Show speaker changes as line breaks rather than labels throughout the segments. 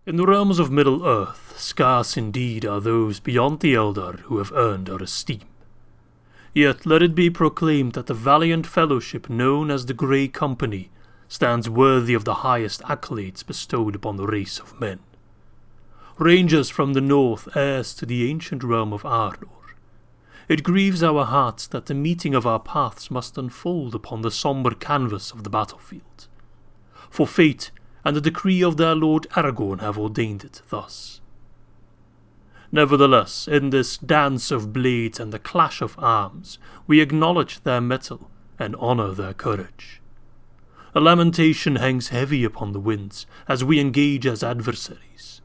In the realms of Middle-earth, scarce indeed are those beyond the Eldar who have earned our esteem. Yet let it be proclaimed that the valiant fellowship known as the Grey Company stands worthy of the highest accolades bestowed upon the race of men. Rangers from the north, heirs to the ancient realm of Arnor, it grieves our hearts that the meeting of our paths must unfold upon the somber canvas of the battlefield. For fate and the decree of their lord Aragorn have ordained it thus. Nevertheless, in this dance of blades and the clash of arms, we acknowledge their mettle and honour their courage. A lamentation hangs heavy upon the winds as we engage as adversaries.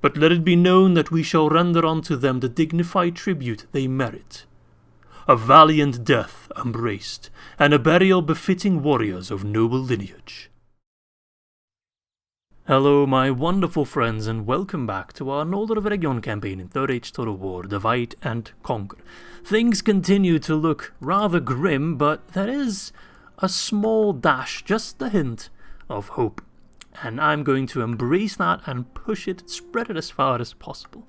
But let it be known that we shall render unto them the dignified tribute they merit. A valiant death embraced, and a burial befitting warriors of noble lineage. Hello my wonderful friends, and welcome back to our ÑOLDOR of Eregion campaign in Third Age Total War, Divide and Conquer. Things continue to look rather grim, but there is a small dash, just a hint, of hope. And I'm going to embrace that and push it, spread it as far as possible.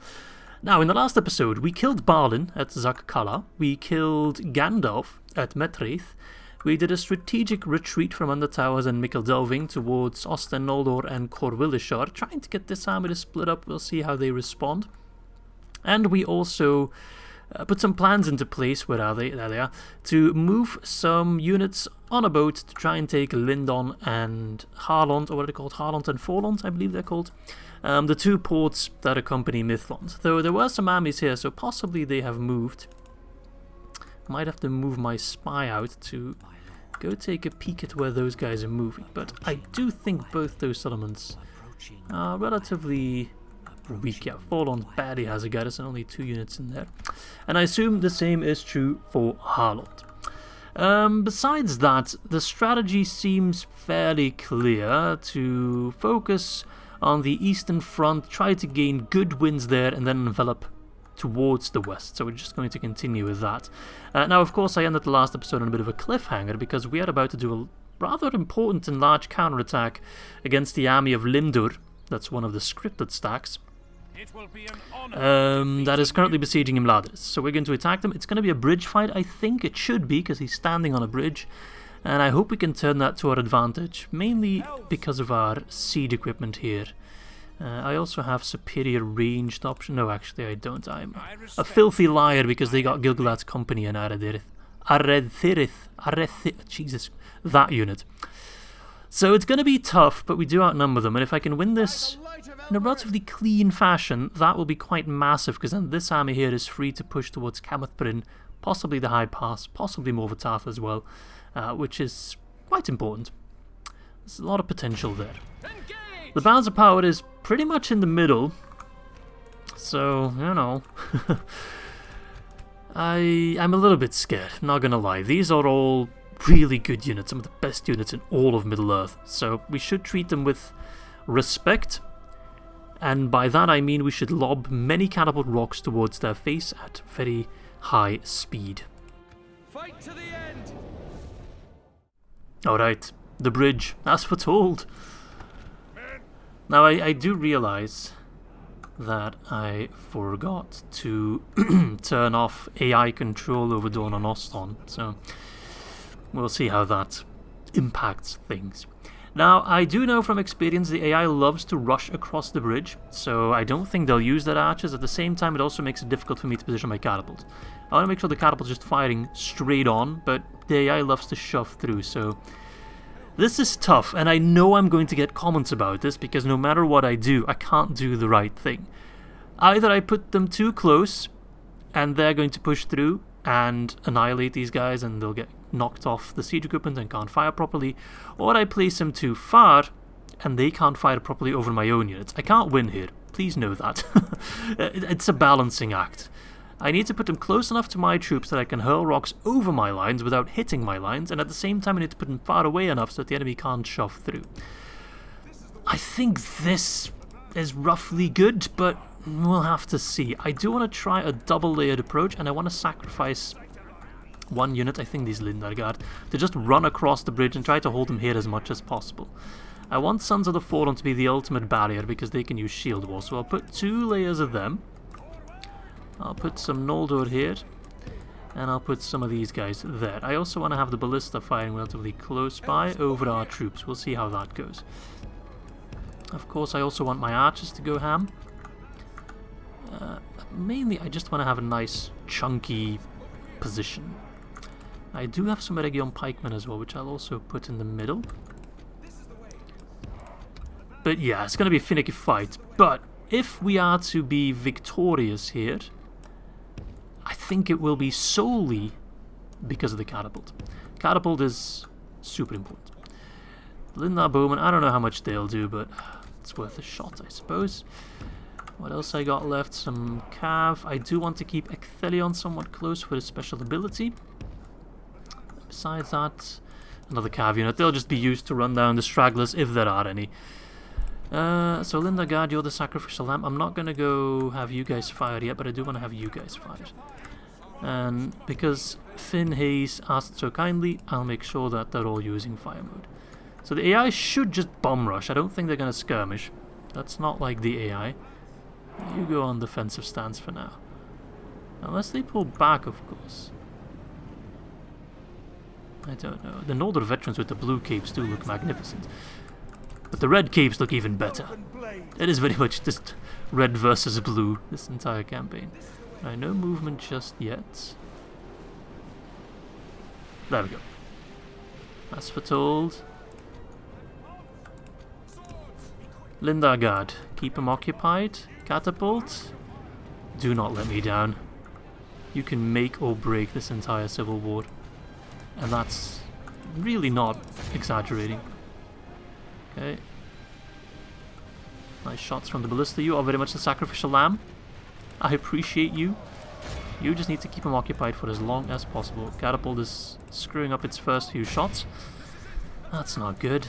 Now, in the last episode, we killed Balin at Zakkala, we killed Gandalf at Metraith, we did a strategic retreat from Undertowers and Mikeldelving towards Osten Noldor and Corwillishar, trying to get this army to split up. We'll see how they respond. And we also put some plans into place, where are they? There they are, to move some units on a boat to try and take Lindon and Harlond, or what are they called? Harlond and Forlond, I believe they're called. The two ports that accompany Mithlond. Though there were some armies here, so possibly they have moved. Might have to move my spy out to go take a peek at where those guys are moving. But I do think both those settlements are relatively weak. Yeah, Forlond barely has a garrison, only 2 units in there. And I assume the same is true for Harlond. Besides that, the strategy seems fairly clear to focus on the eastern front, try to gain good wins there, and then envelop towards the west. So we're just going to continue with that. Now, of course, I ended the last episode on a bit of a cliffhanger because we are about to do a rather important and large counterattack against the army of Lindur. That's one of the scripted stacks. That is currently besieging Imladris. So we're going to attack them. It's going to be a bridge fight, I think it should be, because he's standing on a bridge. And I hope we can turn that to our advantage, mainly because of our siege equipment here. I also have superior ranged option. No, actually I don't. I'm a filthy liar because they got Gilgalad's company and Aredthirith. Jesus, that unit. So it's going to be tough, but we do outnumber them. And if I can win this in a relatively clean fashion, that will be quite massive, because then this army here is free to push towards Camath-Bryn, possibly the High Pass, possibly Morvatarth as well, which is quite important. There's a lot of potential there. The balance of power is pretty much in the middle, so, you know, I'm a little bit scared, not gonna lie. These are all really good units, some of the best units in all of Middle-earth, so we should treat them with respect, and by that I mean we should lob many catapult rocks towards their face at very high speed. Fight to the end! Alright, the bridge, as foretold. Now, I do realize that I forgot to turn off AI control over Dawn on Oston, so we'll see how that impacts things. Now, I do know from experience the AI loves to rush across the bridge, so I don't think they'll use their archers. At the same time, it also makes it difficult for me to position my catapult. I want to make sure the catapult's just firing straight on, but the AI loves to shove through, so this is tough, and I know I'm going to get comments about this, because no matter what I do, I can't do the right thing. Either I put them too close, and they're going to push through and annihilate these guys, and they'll get knocked off the siege equipment and can't fire properly, or I place them too far, and they can't fire properly over my own units. I can't win here, please know that. It's a balancing act. I need to put them close enough to my troops that I can hurl rocks over my lines without hitting my lines, and at the same time I need to put them far away enough so that the enemy can't shove through. I think this is roughly good, but we'll have to see. I do want to try a double-layered approach, and I want to sacrifice one unit, I think these Lindargard, to just run across the bridge and try to hold them here as much as possible. I want Sons of the Fallen to be the ultimate barrier because they can use shield wall. So I'll put 2 layers of them. I'll put some Noldor here. And I'll put some of these guys there. I also want to have the ballista firing relatively close by over our troops. We'll see how that goes. Of course, I also want my archers to go ham. Mainly, I just want to have a nice, chunky position. I do have some Eregion pikemen as well, which I'll also put in the middle. But yeah, it's going to be a finicky fight. But if we are to be victorious here, I think it will be solely because of the catapult. Catapult is super important. Lindar Bowman, I don't know how much they'll do, but it's worth a shot, I suppose. What else I got left? Some Cav. I do want to keep Ecthelion somewhat close for his special ability. Besides that, another Cav unit. They'll just be used to run down the stragglers if there are any. So Lindagard, you're the sacrificial lamb. I'm not going to go have you guys fired yet, but I do want to have you guys fired. And because Finn Hayes asked so kindly, I'll make sure that they're all using fire mode. So the AI should just bomb rush. I don't think they're going to skirmish. That's not like the AI. You go on defensive stance for now. Unless they pull back, of course. I don't know. The Noldor veterans with the blue capes do look magnificent. But the red capes look even better. It is very much just red versus blue this entire campaign. Right, no movement just yet. There we go. As foretold. Lindagard, keep him occupied. Catapult, do not let me down. You can make or break this entire civil war. And that's really not exaggerating. Okay. Nice shots from the ballista. You are very much the sacrificial lamb. I appreciate you. You just need to keep him occupied for as long as possible. Catapult is screwing up its first few shots. That's not good.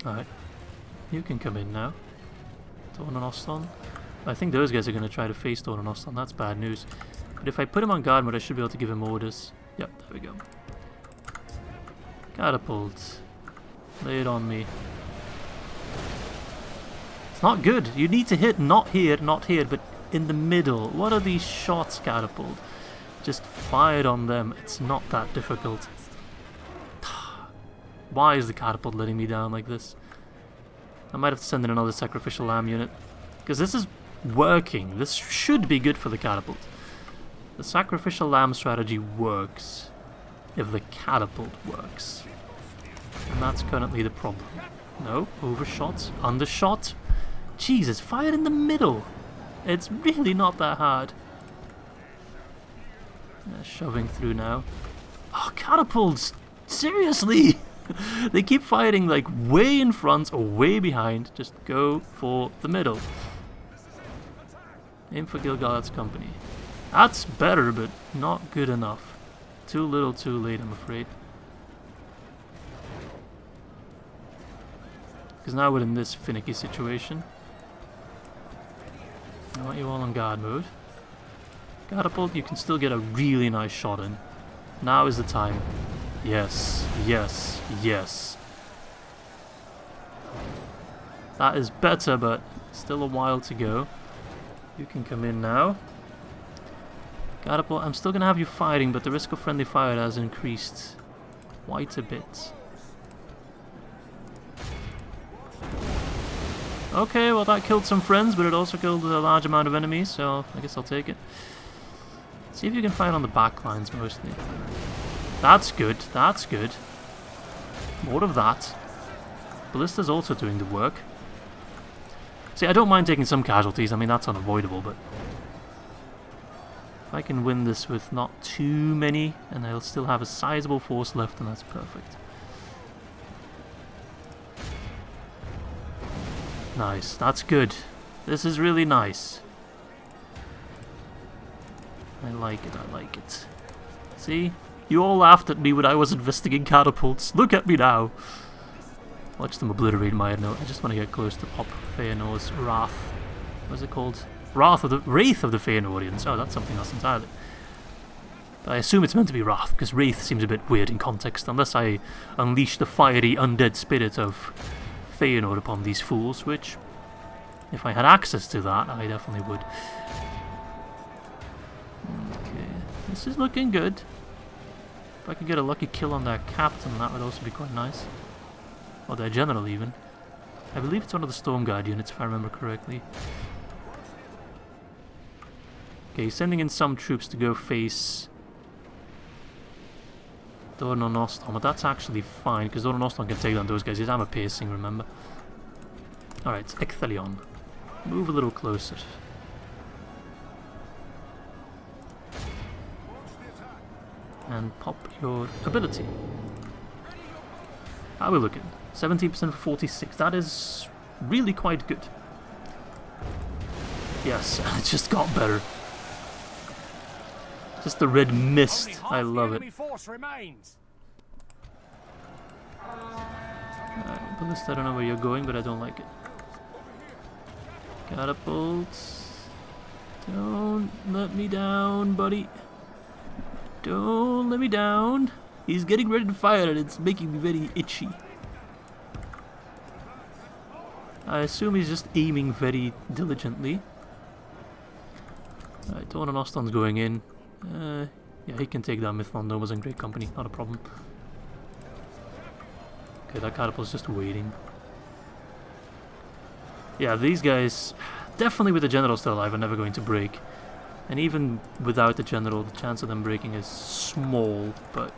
Alright. You can come in now. Torn and Oston. I think those guys are going to try to face Torn and Oston. That's bad news. But if I put him on guard mode, I should be able to give him orders. Yep, there we go. Catapult. Lay it on me. It's not good. You need to hit not here, but in the middle. What are these shots, Catapult? Just fire it on them. It's not that difficult. Why is the Catapult letting me down like this? I might have to send in another sacrificial lamb unit. Because this is working. This should be good for the Catapult. The sacrificial lamb strategy works if the Catapult works. And that's currently the problem. No, overshot, undershot. Jesus, fire in the middle. It's really not that hard. Shoving through now. Oh, catapults! Seriously! They keep firing like way in front or way behind. Just go for the middle. Aim for Gilgalad's company. That's better, but not good enough. Too little, too late, I'm afraid. Because now we're in this finicky situation. I want you all on guard mode. Catapult, you can still get a really nice shot in. Now is the time. Yes, yes, yes. That is better, but still a while to go. You can come in now. Catapult, I'm still going to have you firing, but the risk of friendly fire has increased quite a bit. Okay, well that killed some friends, but it also killed a large amount of enemies, so I guess I'll take it. See if you can fire on the back lines mostly. That's good, that's good. More of that. Ballista's also doing the work. See, I don't mind taking some casualties, I mean that's unavoidable, but if I can win this with not too many, and I'll still have a sizable force left, then that's perfect. Nice, that's good. This is really nice. I like it, I like it. See? You all laughed at me when I was investing in catapults. Look at me now! Watch them obliterate my note. I just want to get close to pop Feanor's Wrath. What's it called? Wraith of the Feanorians. Oh, that's something else entirely. But I assume it's meant to be Wrath, because Wraith seems a bit weird in context, unless I unleash the fiery undead spirit of Feanor upon these fools, which, if I had access to that, I definitely would. Okay, this is looking good. If I could get a lucky kill on their captain, that would also be quite nice. Or their general, even. I believe it's one of the Storm Guard units, if I remember correctly. Okay, he's sending in some troops to go face Dornan Oston, but that's actually fine, because Dornan Oston can take down those guys. He's armor piercing, remember? Alright, Ecthelion. Move a little closer. And pop your ability. How are we looking? 17% for 46. That is really quite good. Yes, it just got better. Just the red mist. I love it. Ballista, I don't know where you're going, but I don't like it. Catapults. Don't let me down, buddy. Don't let me down. He's getting ready to fire and it's making me very itchy. I assume he's just aiming very diligently. Alright, Dornan Oston's going in. Yeah, he can take down Mithlon. Noma's in great company, not a problem. Okay, that catapult's just waiting. Yeah, these guys, definitely with the general still alive, are never going to break. And even without the general, the chance of them breaking is small, but...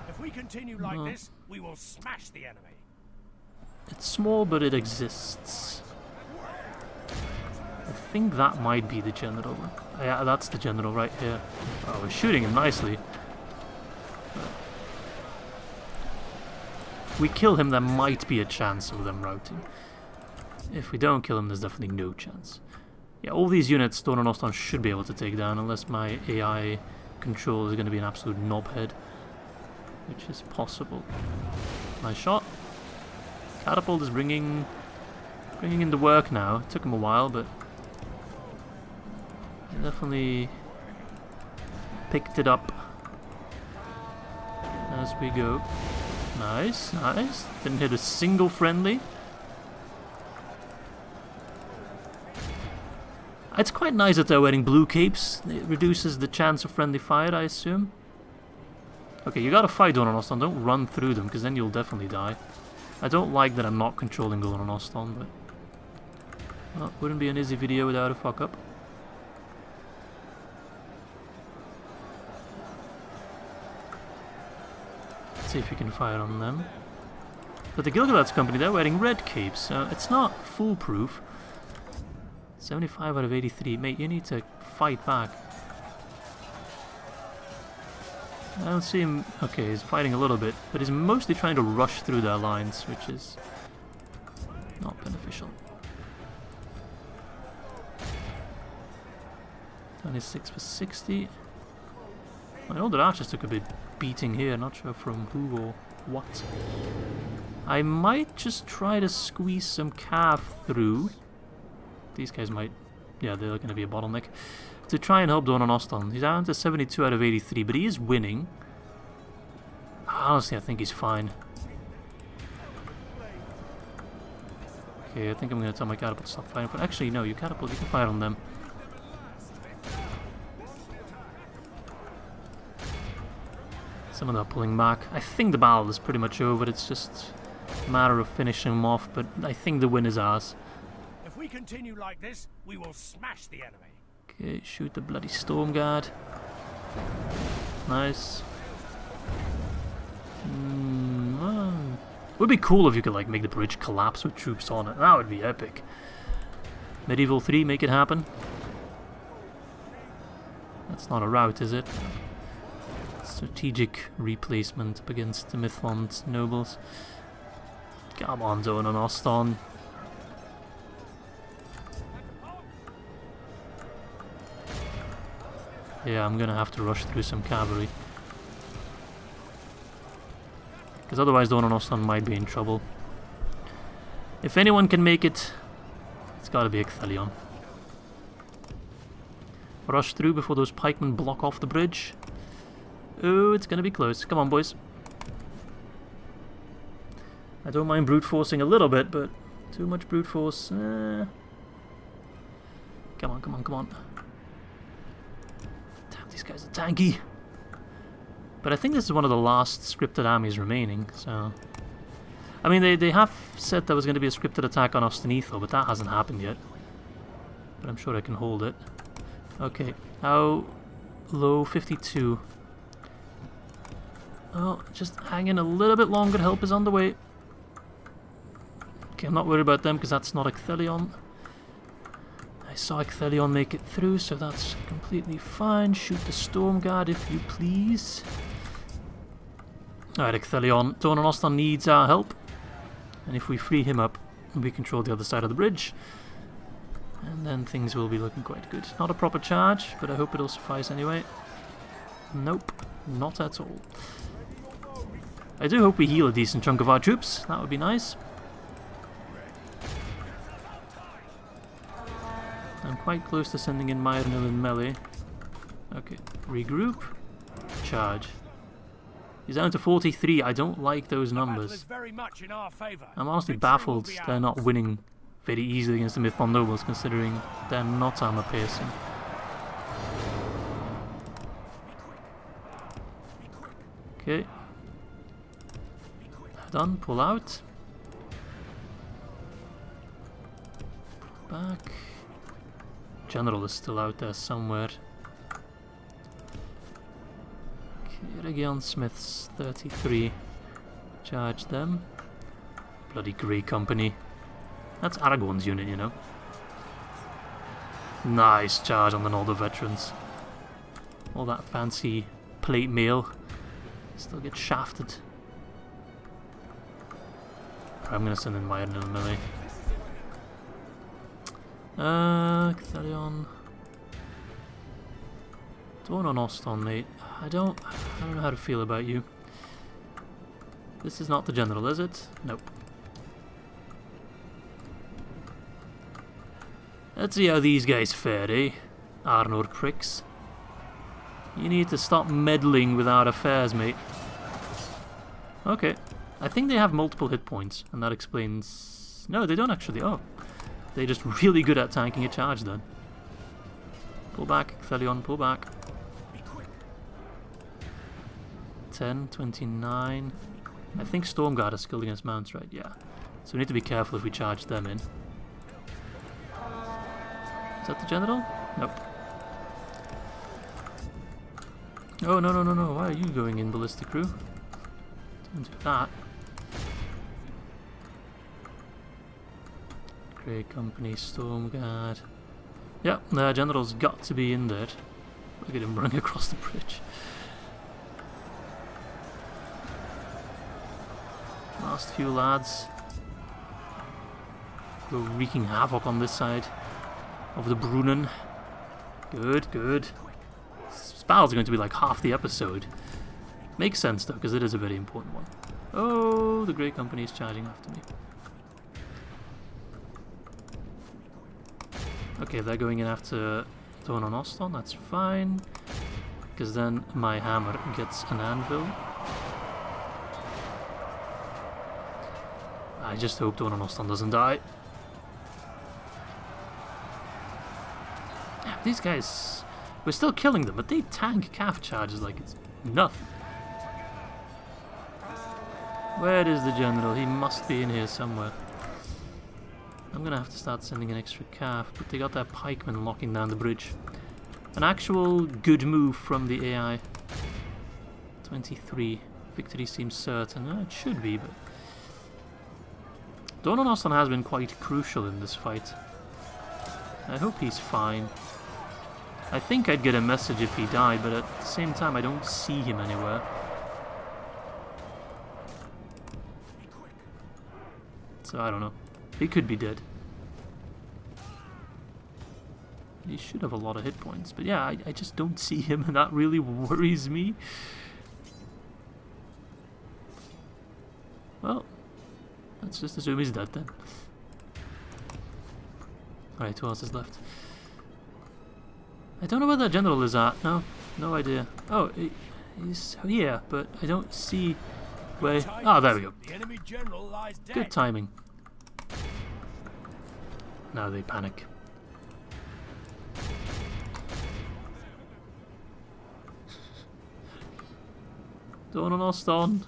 If we continue like this, we will smash the enemy.
It's small, but it exists. I think that might be the general. Yeah, that's the general right here. Oh, we're shooting him nicely. If we kill him, there might be a chance of them routing. If we don't kill him, there's definitely no chance. Yeah, all these units, Dornan Oston should be able to take down, unless my AI control is going to be an absolute knobhead. Which is possible. Nice shot. Catapult is bringing in the work now. It took him a while, but he definitely picked it up as we go. Nice, nice. Didn't hit a single friendly. It's quite nice that they're wearing blue capes. It reduces the chance of friendly fire, I assume. Okay, you gotta fight Dornan Oston. Don't run through them, because then you'll definitely die. I don't like that I'm not controlling Dornan Oston, but... well, wouldn't be an Izzy video without a fuck up. Let's see if we can fire on them. But the Gilgalad's company, they're wearing red capes. It's not foolproof. 75 out of 83. Mate, you need to fight back. I don't see him... okay, he's fighting a little bit, but he's mostly trying to rush through their lines, which is not beneficial. 26 for 60. I know that archers took a bit beating here, not sure from who or what. I might just try to squeeze some cav through. These guys might... yeah, they're going to be a bottleneck. To try and help Dornan Oston. He's down to 72 out of 83, but he is winning. Honestly, I think he's fine. Okay, I think I'm going to tell my catapult to stop firing. But actually, no, you catapult, you can fire on them. Some of them are pulling back. I think the battle is pretty much over. It's just a matter of finishing them off, but I think the win is ours.
If we continue like this, we will smash the enemy.
Okay, shoot the bloody Storm Guard. Nice. Would be cool if you could like make the bridge collapse with troops on it. That would be epic. Medieval 3, make it happen. That's not a rout, is it? Strategic replacement up against the Mithlond nobles. Come on, Dornan Oston. Yeah, I'm gonna have to rush through some cavalry. Because otherwise Dornan Oston might be in trouble. If anyone can make it, it's gotta be Ecthelion. rush through before those pikemen block off the bridge. Oh, it's gonna be close. Come on, boys. I don't mind brute forcing a little bit, but too much brute force. Come on, come on, come on. Damn, these guys are tanky. But I think this is one of the last scripted armies remaining, so... I mean, they have said there was going to be a scripted attack on Ostenetho, but that hasn't happened yet. But I'm sure I can hold it. Okay, how low? 52. Oh, just hang in a little bit longer, help is on the way. Okay, I'm not worried about them because that's not Ecthelion. I saw Ecthelion make it through, so that's completely fine. Shoot the Storm Guard if you please. Alright, Ecthelion. Dorn and Ostan needs our help. And if we free him up, we control the other side of the bridge. And then things will be looking quite good. Not a proper charge, but I hope it'll suffice anyway. Nope, not at all. I do hope we heal a decent chunk of our troops. That would be nice. I'm quite close to sending in Myrnil in melee. Okay, regroup. Charge. He's down to 43. I don't like those numbers. I'm honestly baffled they're not winning very easily against the Mython Nobles, considering they're not armor piercing. Okay. Done. Pull out. Pull back. General is still out there somewhere. Region Smiths 33. Charge them. Bloody Grey Company. That's Aragorn's unit, you know. Nice charge on the Noldor veterans. All that fancy plate mail. Still get shafted. I'm gonna send in Myrnil melee. Cthelion. Dorn on Ostan, mate. I don't know how to feel about you. This is not the general, is it? Nope. Let's see how these guys fare, eh? Arnor pricks. You need to stop meddling with our affairs, mate. Okay. I think they have multiple hit points, and that explains... No, they don't actually. Oh. They're just really good at tanking a charge, then. Pull back, Cthelion, pull back. 10, 29. I think Stormguard is skilled against mounts, right? Yeah. So we need to be careful if we charge them in. Is that the general? Nope. Oh, no, no, no, no. Why are you going in, Ballistic Crew? Don't do that. Grey Company, Stormguard. Yeah, the general's got to be in there. Look at him running across the bridge. Last few lads. Go wreaking havoc on this side of the Brunnen. Good, good. This battle's going to be like half the episode. Makes sense though, because it is a very important one. Oh, the Grey Company is charging after me. Okay, they're going in after Dorn on Ostan, that's fine. Because then my hammer gets an anvil. I just hope Dorn on Ostan doesn't die. Yeah, these guys, we're still killing them, but they tank calf charges like it's nothing. Where is the general? He must be in here somewhere. I'm gonna have to start sending an extra calf, but they got their pikemen locking down the bridge. An actual good move from the AI. 23. Victory seems certain. It should be, but... Dorn on Ostan has been quite crucial in this fight. I hope he's fine. I think I'd get a message if he died, but at the same time I don't see him anywhere. So I don't know. He could be dead. He should have a lot of hit points, but yeah, I just don't see him, and that really worries me. Well, let's just assume he's dead then. Alright, who else is left? I don't know where that general is at. No, no idea. Oh, he's here, but I don't see where. Ah, there we go.
The enemy general lies dead.
Good timing. Now they panic. Donan Oston.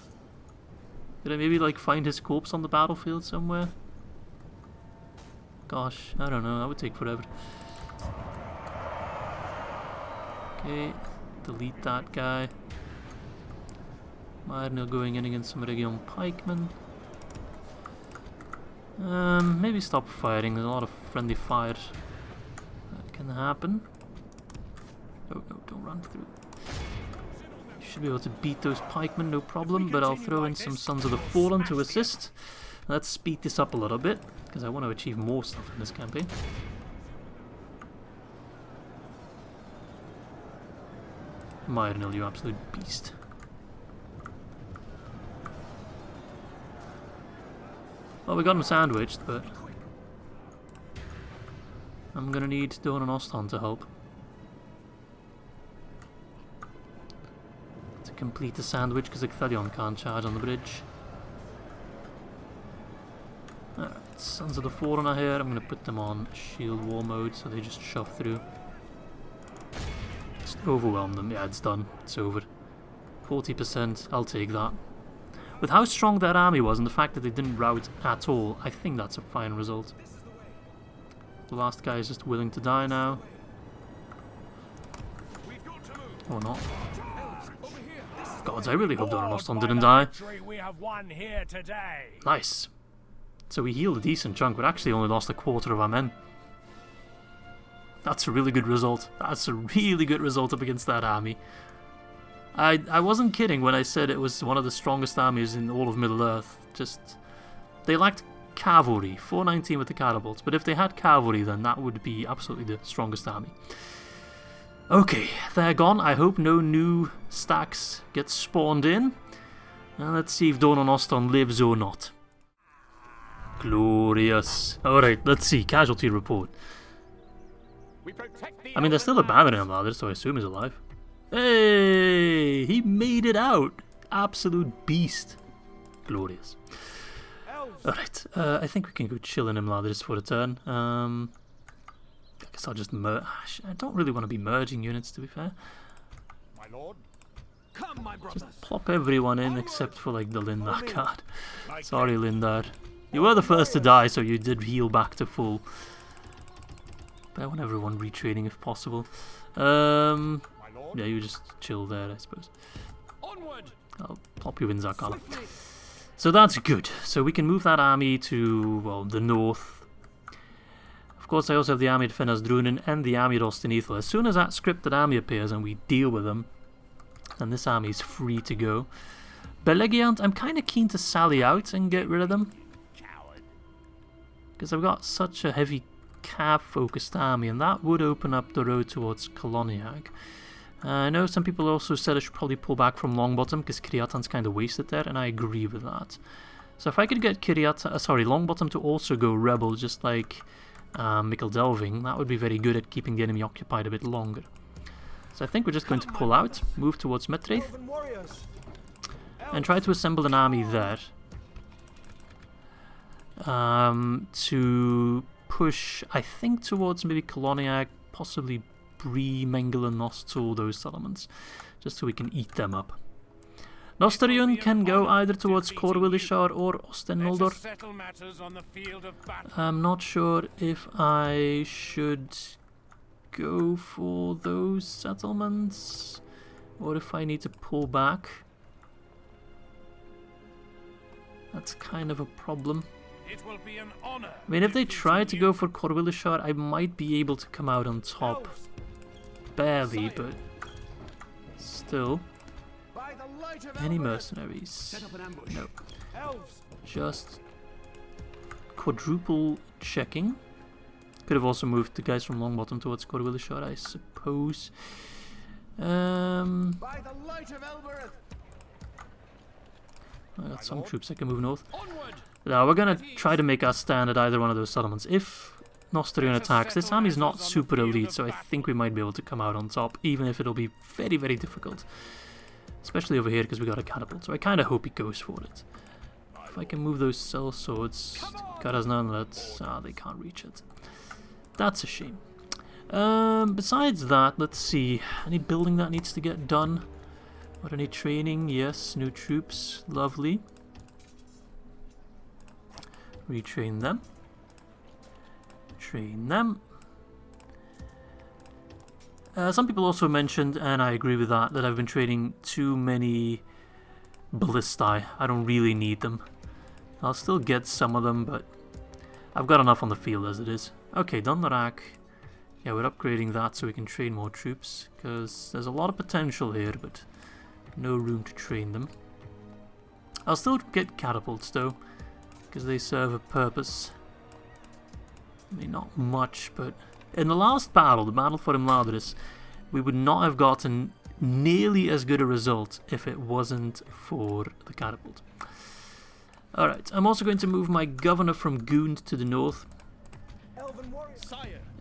Did I maybe like find his corpse on the battlefield somewhere? Gosh, I don't know. That would take forever. Okay, delete that guy. Arnor going in against some Region pikemen. Maybe stop firing. There's a lot of friendly fire that can happen. Oh no, don't run through. Should be able to beat those pikemen, no problem, but I'll throw in some Sons of the Fallen to assist. Let's speed this up a little bit, because I want to achieve more stuff in this campaign. Myrnil, you absolute beast. Well, we got him sandwiched, but I'm gonna need Donan Oston to help. To complete the sandwich, because Icthelion can't charge on the bridge. Alright, Sons of the Fallen are here. I'm gonna put them on shield war mode, so they just shove through. Just overwhelm them. Yeah, it's done. It's over. 40%, I'll take that. With how strong that army was and the fact that they didn't rout at all, I think that's a fine result. The last guy is just willing to die now. Or not. Gods, I really hope Donan Oston didn't die.
We have won here today.
Nice. So we healed a decent chunk, but actually only lost a quarter of our men. That's a really good result. That's a really good result up against that army. I wasn't kidding when I said it was one of the strongest armies in all of Middle-earth. Just, they lacked cavalry, 419 with the catapults, but if they had cavalry then that would be absolutely the strongest army. Okay, they're gone. I hope no new stacks get spawned in. And let's see if Donan Oston lives or not. Glorious. Alright, let's see. Casualty report. I mean, they're still abandoning Imladris, so I assume he's alive. Hey! He made it out! Absolute beast. Glorious. Alright, I think we can go chill in Imladris for a turn. I guess I'll just I don't really want to be merging units, to be fair.
My lord. Come, my brothers.
Just plop everyone in except for like the Lindar card. Sorry, Lindar. You were the first to die, so you did heal back to full. But I want everyone retraining if possible. Yeah, you just chill there, I suppose. I'll plop you in Zakala. So that's good. So we can move that army to, well, the north. Of course, I also have the army to Fenaz Drunin and the army at Ostenethel. As soon as that scripted army appears and we deal with them, then this army is free to go. Belegiant, I'm kind of keen to sally out and get rid of them. Because I've got such a heavy cav-focused army, and that would open up the road towards Celoniach. I know some people also said I should probably pull back from Longbottom because Kiriatan's kind of wasted there, and I agree with that. So if I could get Longbottom to also go rebel, just like Mikkel Delving, that would be very good at keeping the enemy occupied a bit longer. So I think we're just going to pull out, move towards Metraith, and try to assemble an army there to push, I think, towards maybe Celoniach, possibly Bree, Mengel and Nostul, those settlements, just so we can eat them up. Nostarion can go either towards Corwillishar or Osten-Noldor. I'm not sure if I should go for those settlements or if I need to pull back. That's kind of a problem.
It will be an honor.
I mean, if they try to go for Corwillishar, I might be able to come out on top. Barely, but still. Any mercenaries? No. Just quadruple checking. Could have also moved the guys from Longbottom towards Corwillishar, I suppose. I got some troops that can move north. Now we're gonna try to make our stand at either one of those settlements. If Nostrian attacks. This army's not super elite, so I think we might be able to come out on top, even if it'll be very, very difficult. Especially over here, because we got a catapult, so I kind of hope he goes for it. If I can move those cell swords to Karazhan Inlet, they can't reach it. That's a shame. Besides that, let's see. Any building that needs to get done? Or any training? Yes, new troops. Lovely. Retrain them. Train them. Some people also mentioned, and I agree with that, that I've been training too many ballistae. I don't really need them. I'll still get some of them, but I've got enough on the field as it is. Okay, Dundarak. Yeah, we're upgrading that so we can train more troops, because there's a lot of potential here, but no room to train them. I'll still get catapults though, because they serve a purpose. I mean, not much, but in the last battle, the battle for Imladris, we would not have gotten nearly as good a result if it wasn't for the catapult. Alright, I'm also going to move my governor from Gund to the north.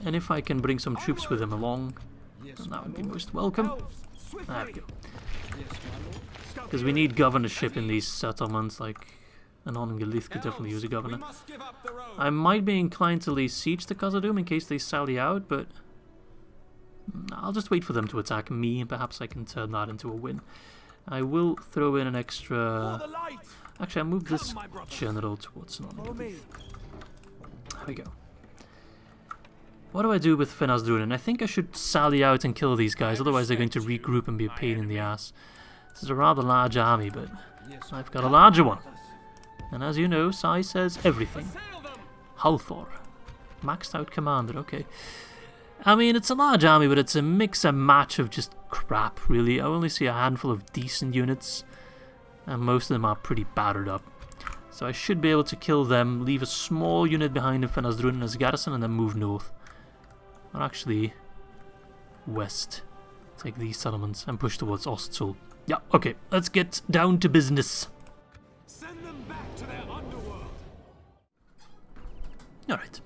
And if I can bring some troops with him along, then that would be most welcome. There we go. Because we need governorship in these settlements, like Anon and Galith could definitely use a governor. I might be inclined to lay siege to Khazad-dûm in case they sally out, but I'll just wait for them to attack me, and perhaps I can turn that into a win. I will throw in an extra... Actually, I'll move this general towards Anon and Galith. There we go. What do I do with Fenaz-Drunin? I think I should sally out and kill these guys, otherwise they're going to regroup and be a pain in the ass. This is a rather large army, but I've got a larger one. And as you know, Sai says everything. Halthor. Maxed out commander, okay. I mean, it's a large army, but it's a mix and match of just crap, really. I only see a handful of decent units, and most of them are pretty battered up. So I should be able to kill them, leave a small unit behind in Fenaz-Drunin as garrison, and then move north. Or actually, west. Take these settlements and push towards Ostul. Yeah, okay, let's get down to business.
Send them back to their underworld.
Alright.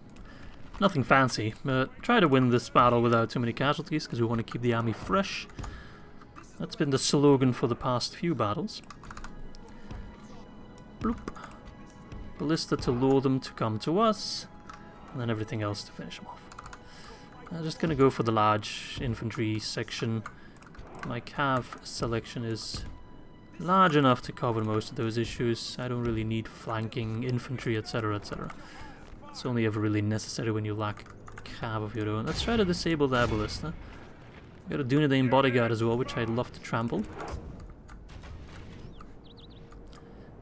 Nothing fancy, but try to win this battle without too many casualties, because we want to keep the army fresh. That's been the slogan for the past few battles. Bloop. Ballista to lure them to come to us, and then everything else to finish them off. I'm just going to go for the large infantry section. My cav selection is large enough to cover most of those issues. I don't really need flanking infantry, etc, etc. It's only ever really necessary when you lack cav of your own. Let's try to disable their ballista. Got a Dunedain bodyguard as well, which I'd love to trample.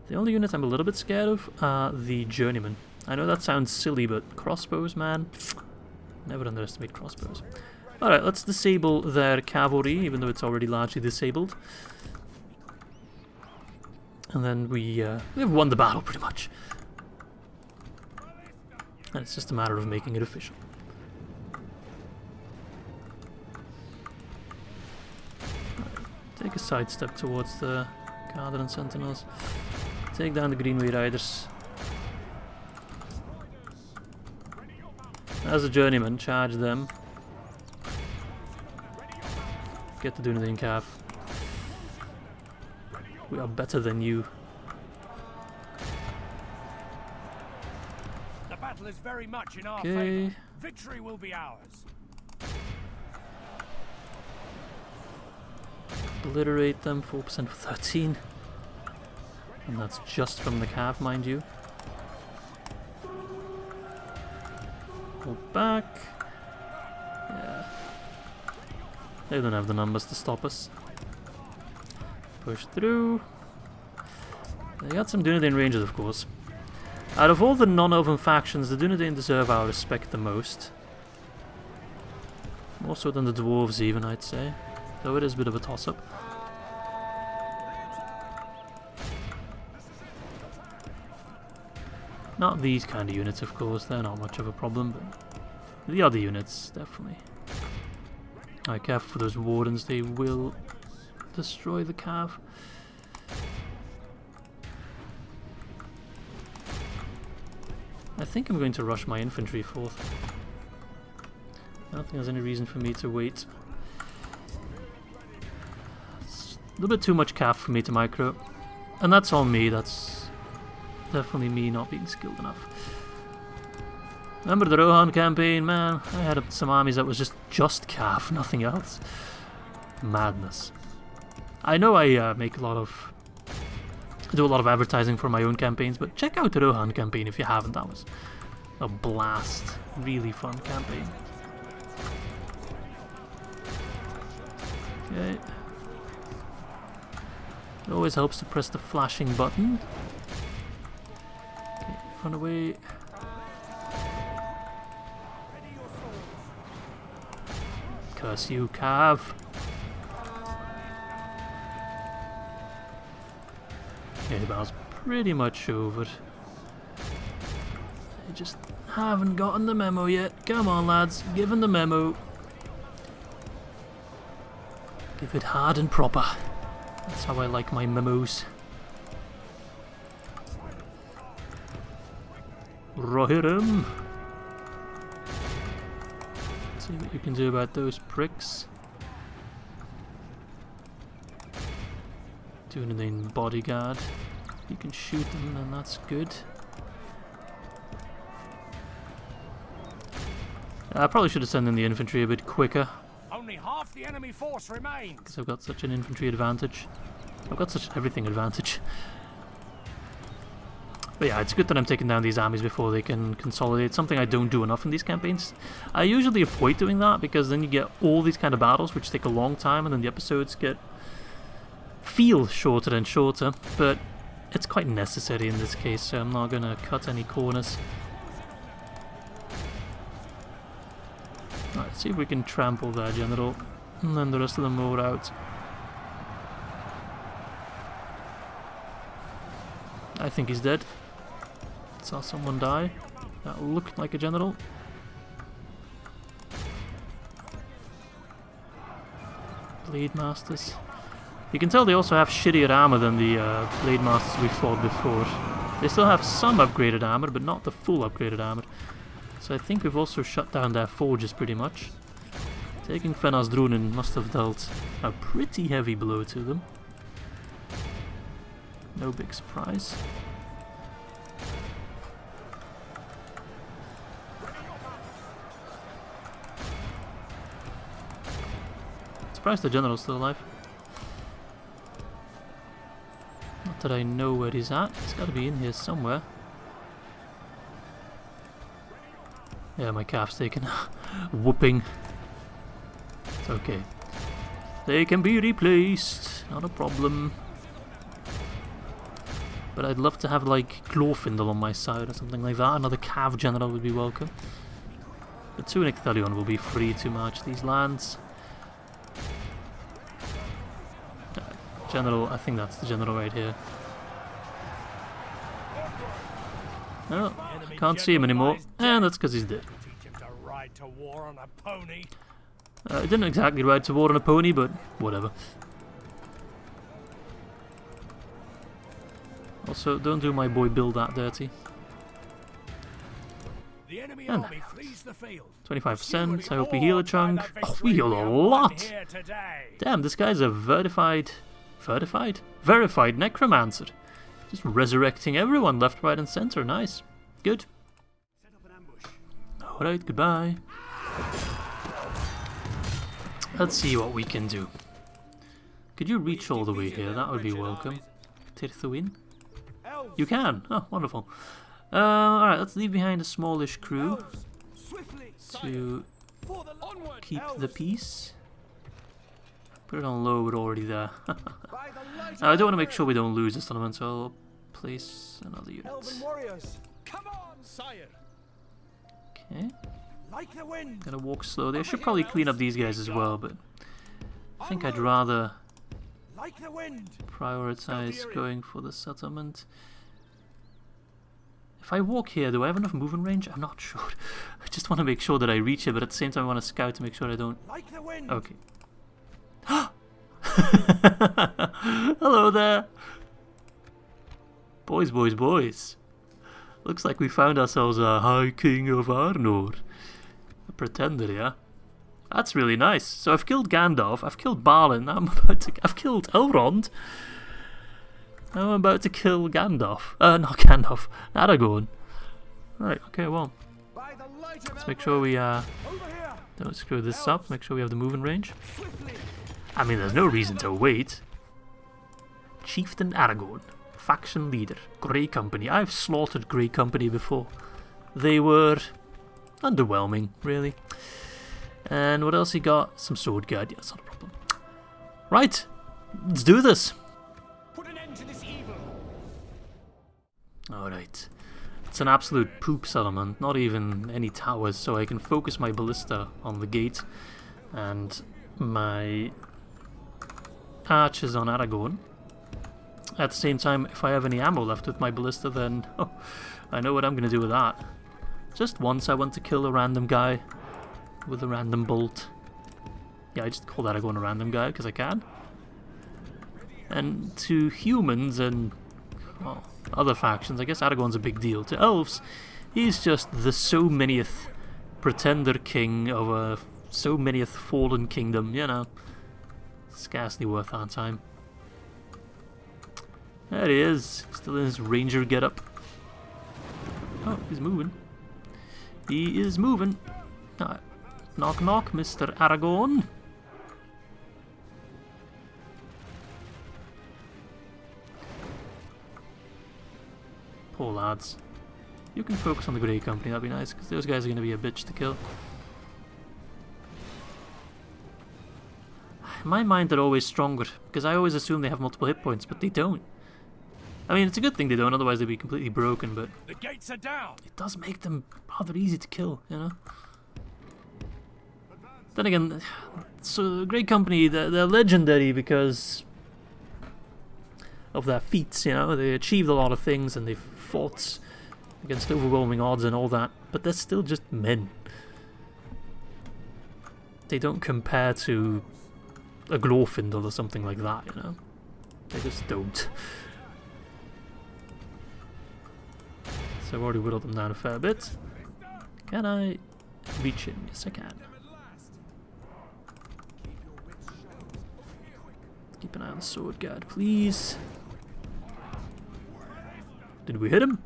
The only unit I'm a little bit scared of are the journeymen. I know that sounds silly, but crossbows, man. Never underestimate crossbows. Alright, let's disable their cavalry, even though it's already largely disabled. And then we've won the battle, pretty much. And it's just a matter of making it official. Take a sidestep towards the Garden and Sentinels. Take down the Greenway Riders. As a journeyman, charge them. Get the Dunedain Cav. We are better than you.
The battle is very much in our favor. Victory will be ours.
Obliterate them, 4% for 13. And that's just from the Cav, mind you. Hold back. Yeah. They don't have the numbers to stop us. Push through. They got some Dunedain Rangers, of course. Out of all the non-elven factions, the Dunedain deserve our respect the most. More so than the dwarves even, I'd say. Though it is a bit of a toss-up. Not these kind of units, of course, they're not much of a problem, but the other units, definitely. Alright, careful for those wardens, they will destroy the cav. I think I'm going to rush my infantry forth. I don't think there's any reason for me to wait. It's a little bit too much calf for me to micro. And that's on me, that's definitely me not being skilled enough. Remember the Rohan campaign, man? I had some armies that was just calf, nothing else. Madness. I know I make a lot of... do a lot of advertising for my own campaigns, but check out the Rohan campaign if you haven't. That was a blast. Really fun campaign. Okay. It always helps to press the flashing button. Okay, run away. Curse you, Cav. Okay, the battle's pretty much over. I just haven't gotten the memo yet. Come on, lads, give him the memo. Give it hard and proper. That's how I like my memos. Rohirrim. See what you can do about those pricks. Doing it in bodyguard. You can shoot them, and that's good. I probably should have sent in the infantry a bit quicker.
Only half the enemy force remains.
Because I've got such an infantry advantage. I've got such everything advantage. But yeah, it's good that I'm taking down these armies before they can consolidate. Something I don't do enough in these campaigns. I usually avoid doing that because then you get all these kind of battles which take a long time, and then the episodes feel shorter and shorter. But it's quite necessary in this case, so I'm not going to cut any corners. Alright, see if we can trample that general, and then the rest of them move out. I think he's dead. Saw someone die. That looked like a general. Blade Masters. You can tell they also have shittier armor than the Blade Masters we fought before. They still have some upgraded armor, but not the full upgraded armor. So I think we've also shut down their forges pretty much. Taking Fenar's Drunin must have dealt a pretty heavy blow to them. No big surprise. Surprised the general's still alive. Not that I know where he's at. He's got to be in here somewhere. Yeah, my calf's taken a whooping. It's okay. They can be replaced. Not a problem. But I'd love to have like Glorfindel on my side or something like that. Another Cav general would be welcome. But Tunic Thalion will be free to march these lands. General, I think that's the general right here. Oh, can't see him anymore, and that's because he's dead. He didn't exactly ride to war on a pony, but whatever. Also, don't do my boy Bill that dirty.
The enemy army flees the field.
25%, I hope we heal a chunk. Oh, we heal a lot! Damn, this guy's a verified necromancer. Just resurrecting everyone left, right and center. Nice. Good. Alright, goodbye. Let's see what we can do. Could you reach all the way here? That would be welcome. Tirdhuin? You can! Oh, wonderful. Alright, let's leave behind a smallish crew to keep the peace. Put it on low, we're already there. I don't want to make sure we don't lose this tournament, so I'll place another unit. Okay. Gonna walk slowly. I should probably clean up these guys as well, but I think I'd rather prioritize going for the settlement. If I walk here, do I have enough movement range? I'm not sure. I just want to make sure that I reach it, but at the same time I want to scout to make sure I don't... Okay. Hello there! Boys, boys, boys. Looks like we found ourselves a High King of Arnor. A pretender, yeah? That's really nice. So I've killed Gandalf, I've killed Balin, I've killed Elrond. Now I'm about to kill Gandalf. Not Gandalf, Aragorn. Right, okay, well. Let's make sure we don't screw this up, make sure we have the movement range. I mean, there's no reason to wait. Chieftain Aragorn, faction leader, Grey Company. I've slaughtered Grey Company before. They were underwhelming, really. And what else he got? Some sword guard. Yeah, that's not a problem. Right, let's do this.
Put an end to this evil.
Alright. It's an absolute poop settlement. Not even any towers, so I can focus my ballista on the gate. And my archers on Aragorn. At the same time, if I have any ammo left with my ballista, then I know what I'm going to do with that. Just once I want to kill a random guy with a random bolt. Yeah, I just call Aragorn a random guy because I can. And to humans and well, other factions, I guess Aragorn's a big deal. To elves, he's just the so-manyth pretender king of a so-manyth fallen kingdom, you know. Scarcely worth our time. There he is, still in his ranger getup. Oh, he's moving. He is moving. Knock knock, Mr. Aragorn. Poor lads. You can focus on the Grey Company, that'd be nice, because those guys are going to be a bitch to kill. In my mind, they're always stronger, because I always assume they have multiple hit points, but they don't. I mean, it's a good thing they don't, otherwise they'd be completely broken, but
the gates are down.
It does make them rather easy to kill, you know? Then again, so Grey Company, they're legendary because of their feats, you know? They achieved a lot of things and they've fought against overwhelming odds and all that, but they're still just men. They don't compare to a Glorfindel or something like that, you know? They just don't. So I've already whittled them down a fair bit. Can I reach him? Yes, I can. Keep an eye on the sword guard, please. Did we hit him?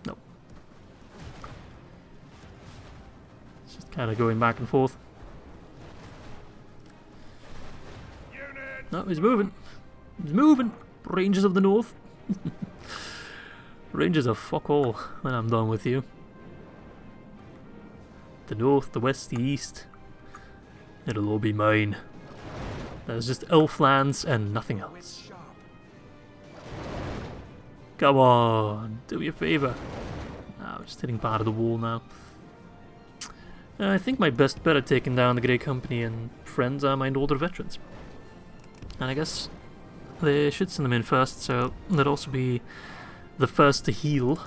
No. It's just kind of going back and forth. No, he's moving. He's moving. Rangers of the North. Rangers are fuck all when I'm done with you. The north, the west, the east. It'll all be mine. There's just elf lands and nothing else. Come on, do me a favour. I'm just hitting part of the wall now. I think my best bet at taking down the Grey Company and friends are my older veterans. And I guess they should send them in first, so they'd also be the first to heal.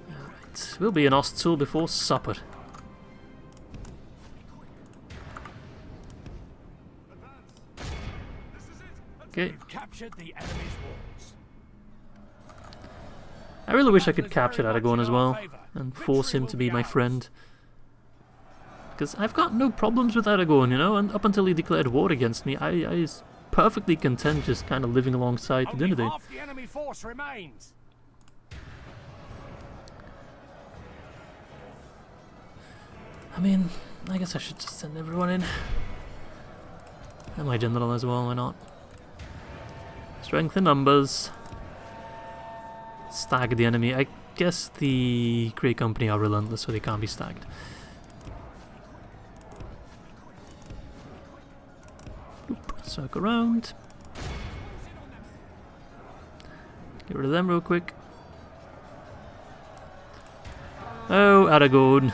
Alright, we'll be in Ostul before supper. Okay.
We've captured the enemy's walls.
I really wish I could capture Aragorn as well and force him to be my friend. Because I've got no problems with Aragorn, you know, and up until he declared war against me, I was perfectly content just kind of living alongside to dinner day.
Half the enemy force remains.
I mean, I guess I should just send everyone in. And my general as well, why not? Strength in numbers. Stagger the enemy. I guess the Grey Company are relentless, so they can't be stagged. Circle around. Get rid of them real quick. Oh, Aragorn.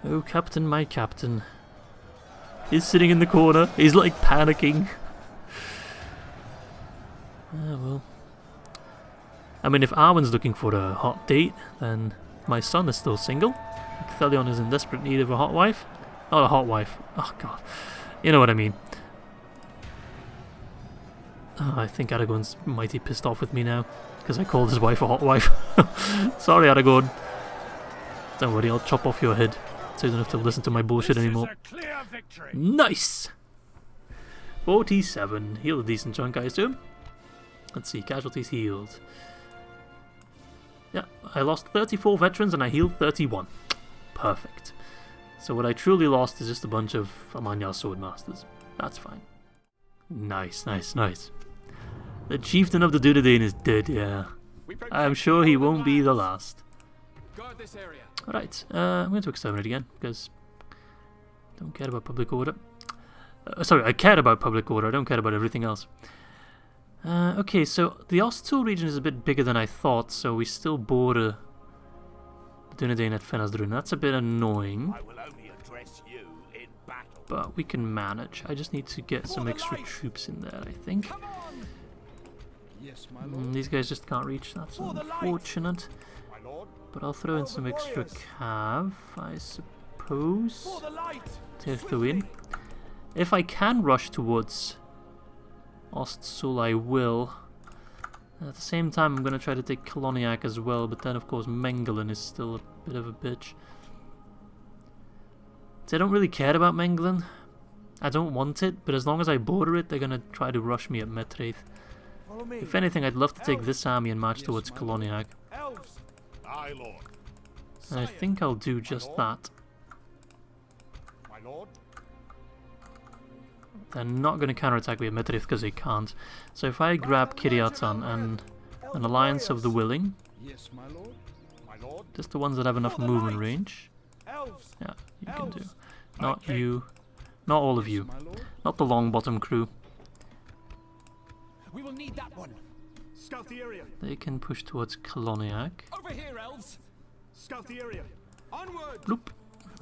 Oh, Captain, my Captain. He's sitting in the corner. He's like panicking. Ah, well. I mean, if Arwen's looking for a hot date, then my son is still single. Thelion is in desperate need of a hot wife. Not a hot wife. Oh, God. You know what I mean. Oh, I think Aragorn's mighty pissed off with me now because I called his wife a hot wife. Sorry, Aragorn. Don't worry, I'll chop off your head, so you don't have to listen to my bullshit anymore. Nice! 47. Healed a decent chunk, I assume. Let's see, casualties healed. Yeah, I lost 34 veterans and I healed 31. Perfect. So what I truly lost is just a bunch of Amanya Swordmasters. That's fine. Nice, nice, nice. The Chieftain of the Dunedain is dead, yeah. I'm sure he won't be the last. Alright, I'm going to exterminate again, because I don't care about public order. Sorry, I care about public order, I don't care about everything else. Okay, so the Ostsul region is a bit bigger than I thought, so we still border Dunedain at Fenasdrun. That's a bit annoying.
I will only address you in battle.
But we can manage. I just need to get some extra troops in there, I think.
Yes, my lord.
These guys just can't reach, that's unfortunate.
My lord.
But I'll throw in some extra cav, I suppose. Tirdhuin. If I can rush towards Ostsul, I will. At the same time, I'm going to try to take Celoniach as well, but then of course Mengelin is still a bit of a bitch. So I don't really care about Mengelin. I don't want it, but as long as I border it, they're going to try to rush me at Metraith. If anything, I'd love to take this army and march towards Celoniach.
Aye, lord.
And I think I'll do just that.
My lord.
They're not going to counterattack me at Metraith because they can't. So if I grab Kiriatan and an Alliance of the Willing,
Yes, my lord.
My lord.
just the ones that have enough movement range. Yeah, you can do. Not you. Not all of you.
My lord.
Not the Longbottom crew.
We will need that one.
Scout the area.
They can push towards Celoniach.
Over here, elves.
Scout the area.
Onward.
Bloop.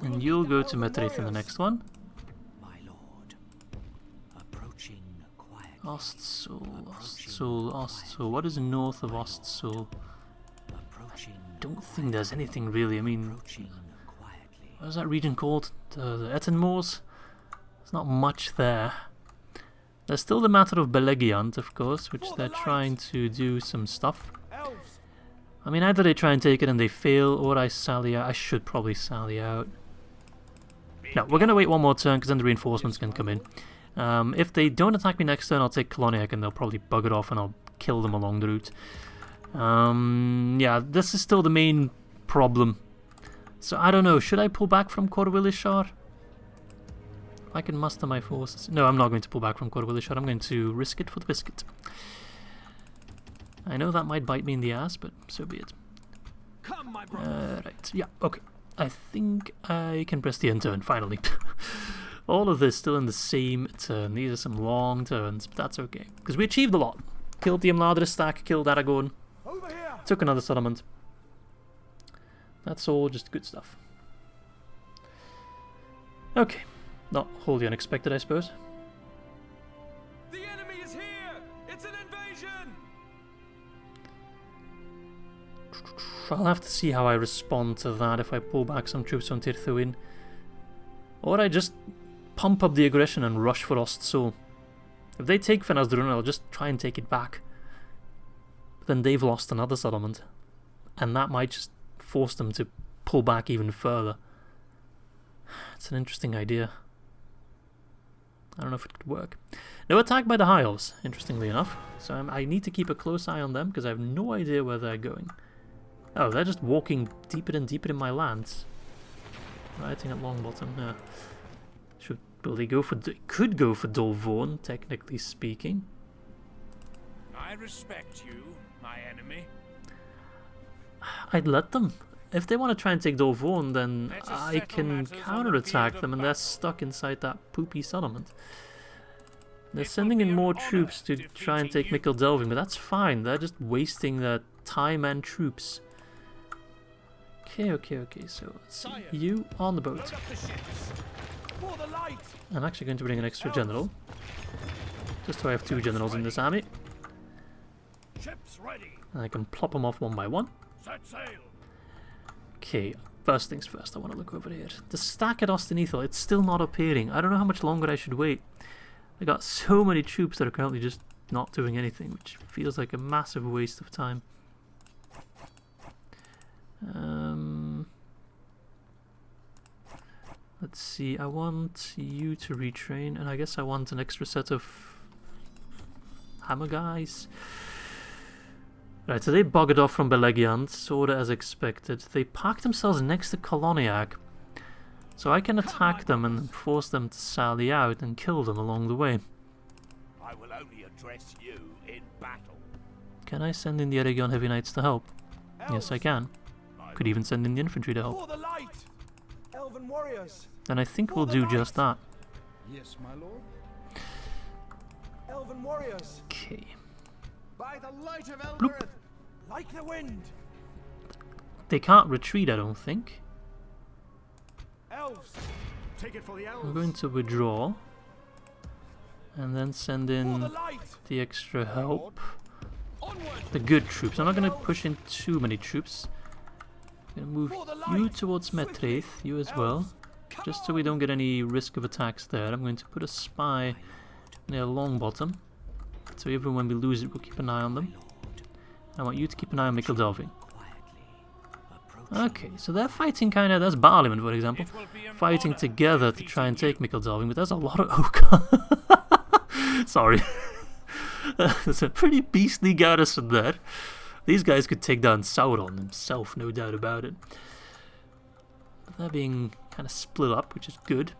And you'll go to Metraith in the next one.
My lord. Approaching quietly.
Ostsul, Ostsul, Ostsul. What is north of Ostsul?
Approaching.
Don't think there's anything really. I mean,
Approaching quietly.
what is that region called? The Etenmoors? There's not much there. There's still the matter of Belegiant, of course, which they're trying to do some stuff. I mean, either they try and take it and they fail, or I sally out. I should probably sally out. No, we're going to wait one more turn, because then the reinforcements can come in. If they don't attack me next turn, I'll take Celoniach, and they'll probably bugger off, and I'll kill them along the route. Yeah, this is still the main problem. So, I don't know, should I pull back from Corwillishar? I can muster my forces. No, I'm not going to pull back from Corwillishar. I'm going to risk it for the biscuit. I know that might bite me in the ass, but so be it.
Come, my brother.
Right, yeah, okay. I think I can press the end turn, finally. All of this still in the same turn. These are some long turns, but that's okay. Because we achieved a lot. Killed the Imladris stack, killed Aragorn.
Over here.
Took another settlement. That's all just good stuff. Okay. Not wholly unexpected, I suppose.
The enemy is here. It's an invasion.
I'll have to see how I respond to that if I pull back some troops on Tirdhuin. Or I just pump up the aggression and rush for Ostsul. If they take Fenasdrun, I'll just try and take it back. But then they've lost another settlement. And that might just force them to pull back even further. It's an interesting idea. I don't know if it could work. No attack by the High Elves, interestingly enough. So I need to keep a close eye on them, because I have no idea where they're going. Oh, they're just walking deeper and deeper in my lands. Rioting at Longbottom, yeah. Will they go for... could go for Dolvorn, technically speaking.
I respect you, my enemy.
I'd let them. If they want to try and take Dolvorn, then I can counterattack them, and they're stuck inside that poopy settlement. They're sending in more troops to try and take Mikkel Delving, but that's fine. They're just wasting their time and troops. Okay, so let's see. You on the boat. I'm actually going to bring an extra general. Just so I have 2 generals in this army.
Ships ready.
And I can plop them off one by one.
Set sail.
Okay, first things first, I want to look over here. The stack at Ostenethal, it's still not appearing. I don't know how much longer I should wait. I got so many troops that are currently just not doing anything, which feels like a massive waste of time. Let's see, I want you to retrain, and I guess I want an extra set of hammer guys. Right, so they buggered off from Belegiant, sorta as expected. They parked themselves next to Celoniach, so I can attack them and force them to sally out and kill them along the way.
I will only address you in battle.
Can I send in the Eregion Heavy Knights to help? Yes, I can. Could even send in the infantry to help.
For the light! Elven warriors!
And I think we'll do just that.
Yes, my lord.
Elven warriors!
Okay.
By the light of Eldar! Like the wind!
They can't retreat, I don't think.
Elves! Take it for the elves!
I'm going to withdraw. And then send in
For the light!
the extra help.
Onward!
The good troops. I'm not going to push in too many troops. I'm going to move you towards Metraith, you as well. Just so we don't get any risk of attacks there. I'm going to put a spy near Longbottom. So even when we lose it, we'll keep an eye on them. I want you to keep an eye on Mikeldelving. Okay, so they're fighting kind of... That's Barliman, for example. Fighting together to try and take Mikeldelving, but there's a lot of... Oh, God. Sorry. There's a pretty beastly garrison there. These guys could take down Sauron himself, no doubt about it. But they're being kind of split up, which is good.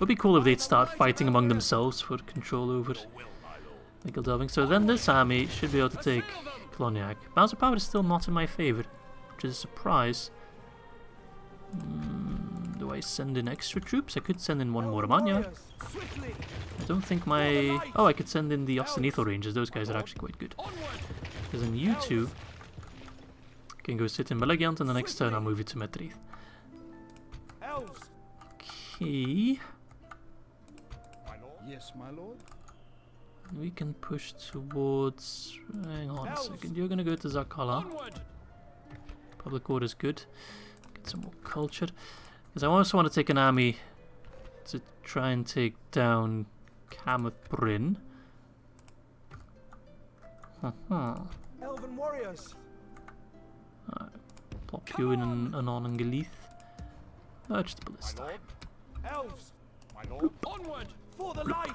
Would be cool if they'd start fighting among themselves for control over Mikeldelving. So then this army should be able to take Celoniach. Balance of Power is still not in my favour, which is a surprise. Do I send in extra troops? I could send in one more Romagna. I don't think my... Oh, I could send in the Ostenethal Rangers. Those guys are actually quite good. Because then you two can go sit in Belegiant, and the next turn I'll move you to Metraith. Okay.
Yes, my lord.
We can push towards... Hang on a second. You're going to go to Zakala. Public order is good. Get some more culture. Because I also want to take an army to try and take down Camath Bryn.
Elven warriors.
Plop you in Anon and Galith. Vegetable this time.
Elves. My lord. Onward for the light.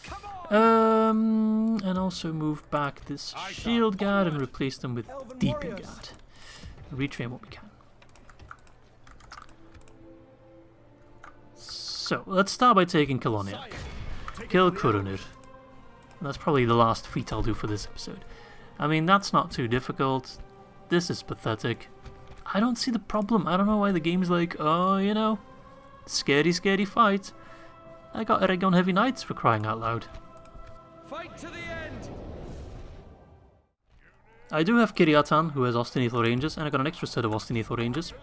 Come on.
And also move back this shield guard and replace them with deeping guard. Retrain what we can. So let's start by taking Celoniach. Kill Kurunir. And that's probably the last feat I'll do for this episode. I mean, that's not too difficult. This is pathetic. I don't see the problem. I don't know why the game's like, oh, you know, scary, scary fight. I got Eregion Heavy Knights for crying out loud.
Fight to the end.
I do have Kiriatan, who has Ostenethal Rangers, and I got an extra set of Ostenethal Rangers.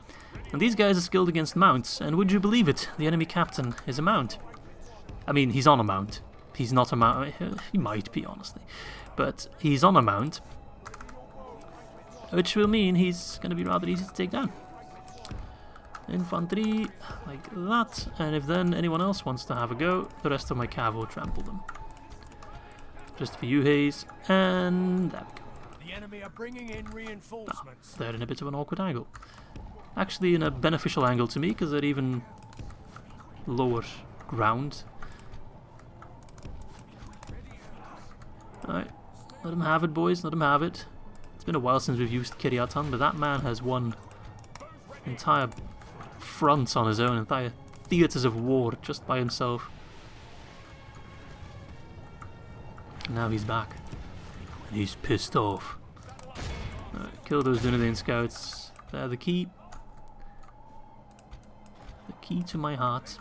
And these guys are skilled against mounts, and would you believe it, the enemy captain is a mount. I mean, he's on a mount. He's not a mount. He might be, honestly. But he's on a mount. Which will mean he's going to be rather easy to take down. Infantry, like that. And if then anyone else wants to have a go, the rest of my cav will trample them. Just for you, Hayes. And there we go.
The enemy are bringing in reinforcements.
They're in a bit of an awkward angle. Actually in a beneficial angle to me, because they're even lower ground. Alright, let him have it, boys, let him have it. It's been a while since we've used Kiriatan, but that man has won entire fronts on his own, entire theatres of war just by himself. And now he's back. And he's pissed off. Alright, kill those Dunedain scouts. They're the key. The key to my heart.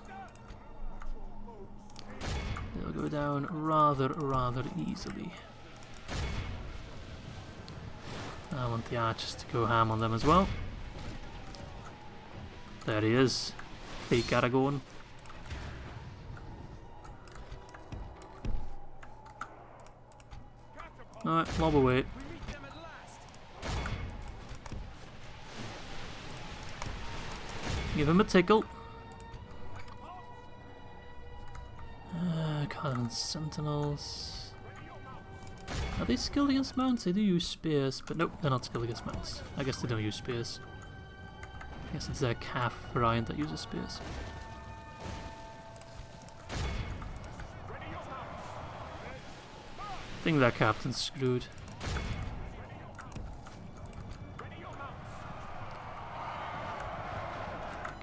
They'll go down rather easily. I want the archers to go ham on them as well. There he is. Fake Aragorn. Alright, mob away. Give him a tickle. Cardinal Sentinels. Are they skilled against mounts? They do use spears, but nope, they're not skilled against mounts. I guess they don't use spears. I guess it's their calf variant that uses spears. I think that captain's screwed.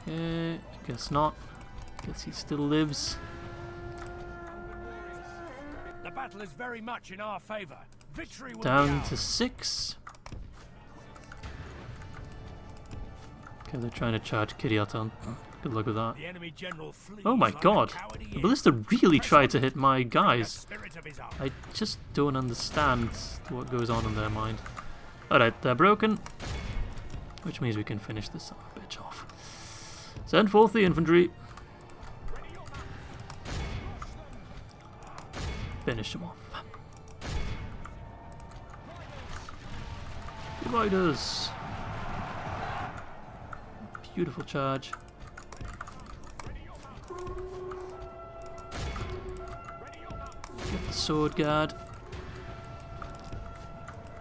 Okay, guess not. Guess he still lives.
The battle is very much in our favor. Victory will be
Down
ours.
to 6. Okay, they're trying to charge Kiryatan. Good luck with that.
The enemy general flees
Oh my
like
god!
a coward he
The
is.
ballista really
Press
tried
on.
to hit my
The
guys.
spirit of his arm.
I just don't understand what goes on in their mind. Alright, they're broken. Which means we can finish this son of a bitch off. Send forth the infantry. Finish them off. Dividers. Beautiful charge. Get the sword guard.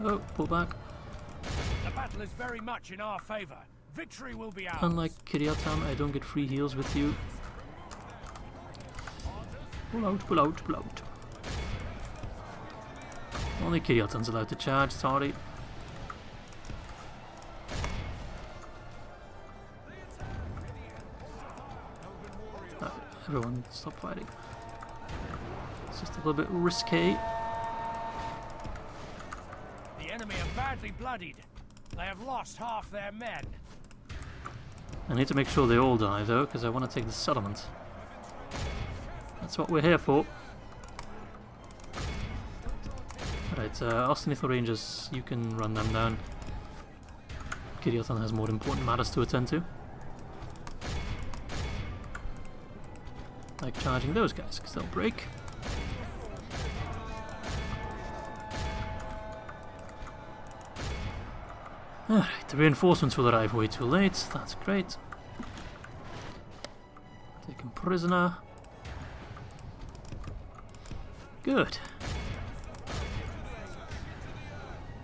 Oh, pull back.
The battle is very much in our favor. Victory will be ours.
Unlike Kiryatan, I don't get free heals with you. Pull out, pull out, pull out. Only Kiryatan's allowed to charge, sorry. Everyone stop fighting. It's just a little bit risky.
The enemy are badly bloodied. They have lost half their men.
I need to make sure they all die though, because I want to take the settlement. That's what we're here for. Alright, Ostenithal Rangers, you can run them down. Kiryatan has more important matters to attend to. Like charging those guys, because they'll break. Alright, the reinforcements will arrive way too late, that's great. Taken prisoner. Good.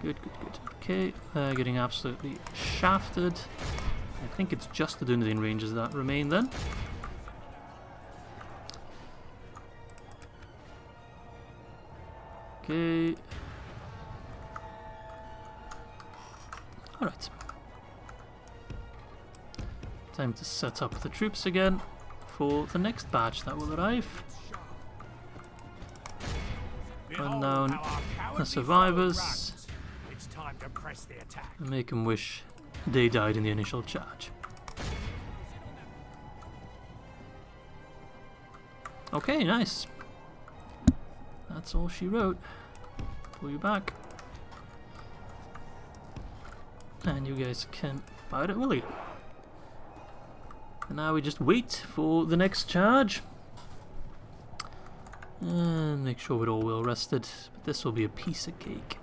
Good, good, good. Okay, they're getting absolutely shafted. I think it's just the Dunedain Rangers that remain then. Okay. Alright. Time to set up the troops again for the next batch that will arrive. Run down
how our cowardly
the
foe
survivors
runs. It's time to press the attack.
and make them wish they died in the initial charge. Okay, nice. That's all she wrote. Pull you back. And you guys can fight at Willie. And now we just wait for the next charge. And make sure we're all well rested. But this will be a piece of cake.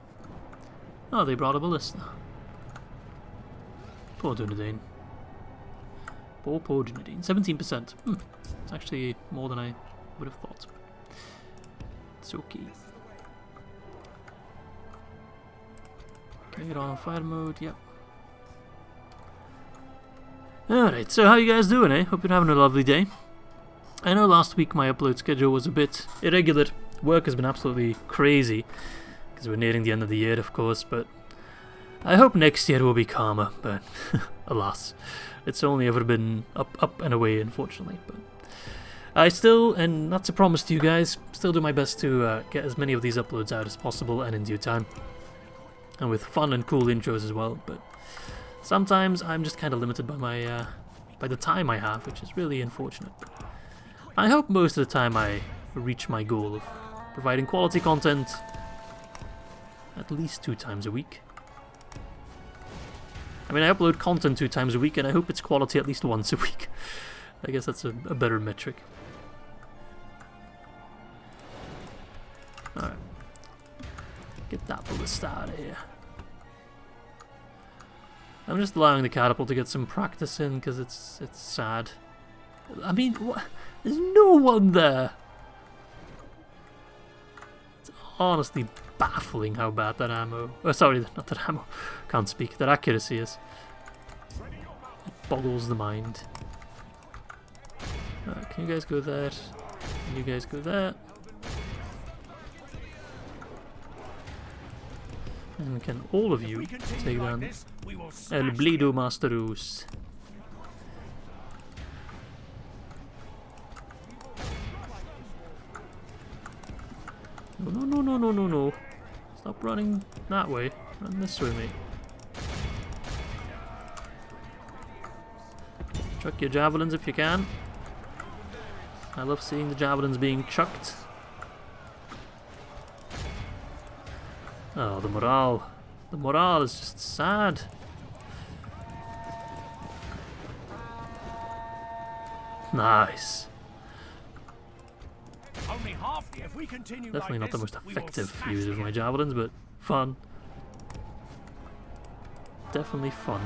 Oh, they brought a ballista. Poor Dunedain. Poor Dunedain. 17%. It's actually more than I would have thought. It's okay. Okay, you're on fire mode, yep. Alright, so how you guys doing, eh? Hope you're having a lovely day. I know last week my upload schedule was a bit irregular. Work has been absolutely crazy, because we're nearing the end of the year, of course, but I hope next year will be calmer, but alas, it's only ever been up and away, unfortunately. But I still, and that's a promise to you guys, still do my best to get as many of these uploads out as possible and in due time. And with fun and cool intros as well, but sometimes I'm just kind of limited by my by the time I have, which is really unfortunate. I hope most of the time I reach my goal of providing quality content at least 2 times a week. I mean, I upload content 2 times a week, and I hope it's quality at least once a week. I guess that's a better metric. Alright. Get that ballista out of here. I'm just allowing the catapult to get some practice in because it's sad. I mean, there's no one there. It's honestly baffling how bad that ammo. Oh, sorry, not that ammo. Can't speak. That accuracy is. boggles the mind. Can you guys go there? Can you guys go there? And can all of you take down El Blido Masterus? No. Stop running that way. Run this way, mate. Chuck your javelins if you can. I love seeing the javelins being chucked. Oh, the morale. The morale is just sad. Nice.
Only half the, if we continue
Definitely
like
not the
this,
most
we will
effective
smash
use
the
of my
enemy.
javelins, but fun. Definitely fun.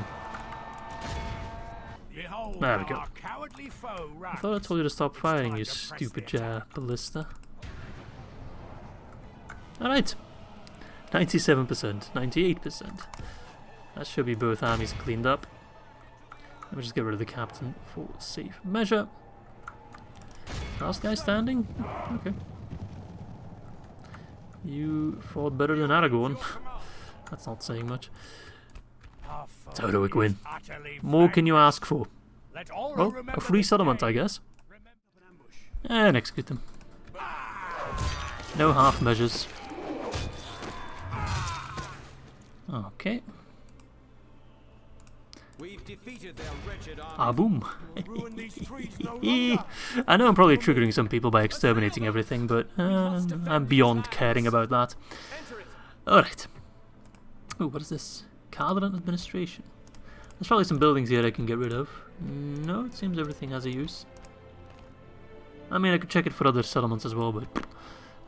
Behold
There we go.
our cowardly foe,
I thought I told you to stop firing, you
time to press
stupid
the attack.
ballista. Alright. 97%, 98%. That should be both armies cleaned up. Let me just get rid of the captain for safe measure. Last guy standing? Okay. You fought better than Aragorn. That's not saying much.
Our foe
So do we win.
is utterly
More can you
vanquished.
ask for?
Let all
Well,
remember
a free
this
settlement,
day.
I guess.
Remember an ambush.
And execute them. No half measures. Okay.
We've defeated their wretched army.
Ah, boom.
Ruin these trees no longer.
I know I'm probably triggering some people by exterminating everything, but I'm beyond caring about that.
Enter it.
Alright. Oh, what is this? Cardan administration. There's probably some buildings here I can get rid of. No, it seems everything has a use. I mean, I could check it for other settlements as well, but it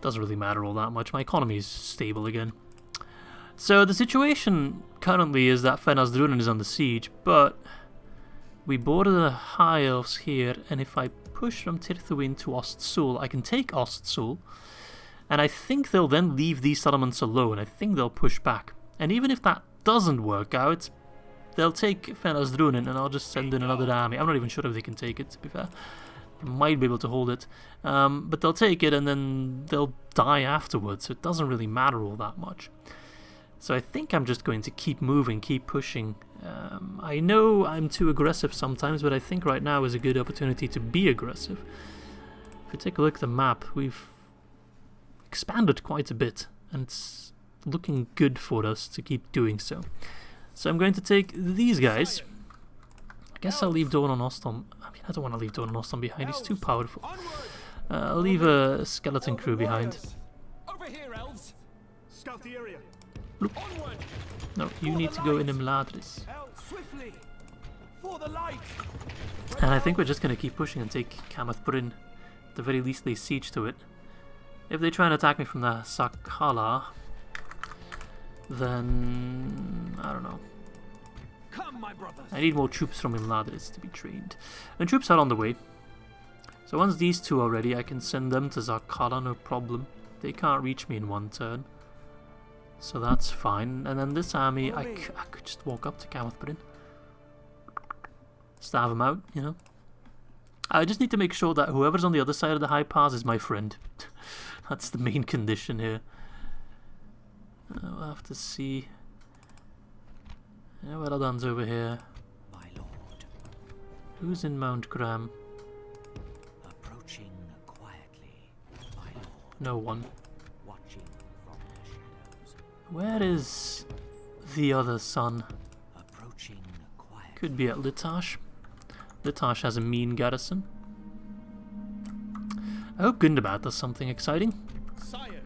doesn't really matter all that much. My economy is stable again. So the situation currently is that Tirdhuin is under siege, but we border the High Elves here, and if I push from Tirdhuin to Ostsul, I can take Ostsul, and I think they'll then leave these settlements alone. I think they'll push back. And even if that doesn't work out, they'll take Tirdhuin and I'll just send in another army. I'm not even sure if they can take it, to be fair. They might be able to hold it. But they'll take it and then they'll die afterwards, so it doesn't really matter all that much. So I think I'm just going to keep moving, keep pushing. I know I'm too aggressive sometimes, but I think right now is a good opportunity to be aggressive. If you take a look at the map, we've expanded quite a bit, and it's looking good for us to keep doing so. So I'm going to take these guys. I guess I'll leave Dorn on Ostom. I mean, I don't want to leave Dorn on Ostom behind, he's too powerful. I'll leave a skeleton crew behind.
Over here, elves.
Scout the area.
Onward.
No, you need to go in Imladris.
Elves, swiftly. For the light.
And I think we're just going to keep pushing and take Camath-Bryn. At the very least, lay siege to it. If they try and attack me from the Sakala, then I don't know.
Come, my brothers.
I need more troops from Imladris to be trained. And troops are on the way. So once these two are ready, I can send them to Sakala, no problem. They can't reach me in one turn. So that's fine. And then this army, I could just walk up to Camath-Bryn. Starve him out, you know. I just need to make sure that whoever's on the other side of the high pass is my friend. That's the main condition here. We'll have to see. Yeah, well done's over here.
My lord,
Who's in Mount Graham?
approaching quietly. My lord,
No one.
watching from the shadows.
Where is the other son?
Approaching quietly.
Could be at Litash. Litash has a mean garrison. I hope Gundabad does something exciting.
Sire.